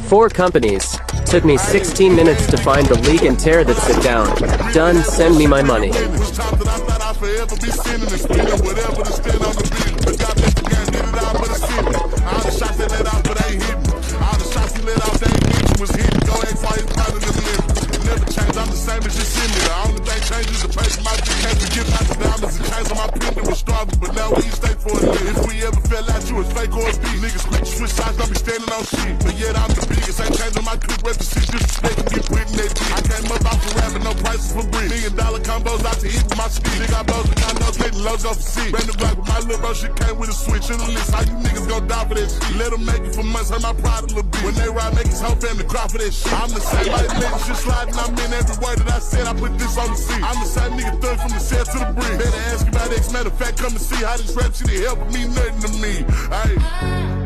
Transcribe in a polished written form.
4 companies. Took me 16 minutes to find the leak and tear that sit down. Done, send me my money. But now we stay for it. If we ever fell out, you was fake or speed. Niggas quick to switch sides, don't be standing on shit. But yet I'm the biggest, ain't changing my clip rep to see disrespect and get put in that beat. I came up off the rapping, no prices for bricks. $1 million combos out to hit with my ski. Nigga, I blows with condos, getting lows off the seat. Ran the block with my little bro, shit came with a switch in the list. How you niggas gon' die for that shit? Let them make it for months, hurt my pride a little bit. When they ride, make his whole family cry for that shit. I'm the same, like letting shit sliding, I'm in every word that I said, I put this on the seat. I'm the same nigga thug from the cell to the brick. Better ask you about X, matter of fact, come and see how this rap shit helping me, nothing to me. Hey.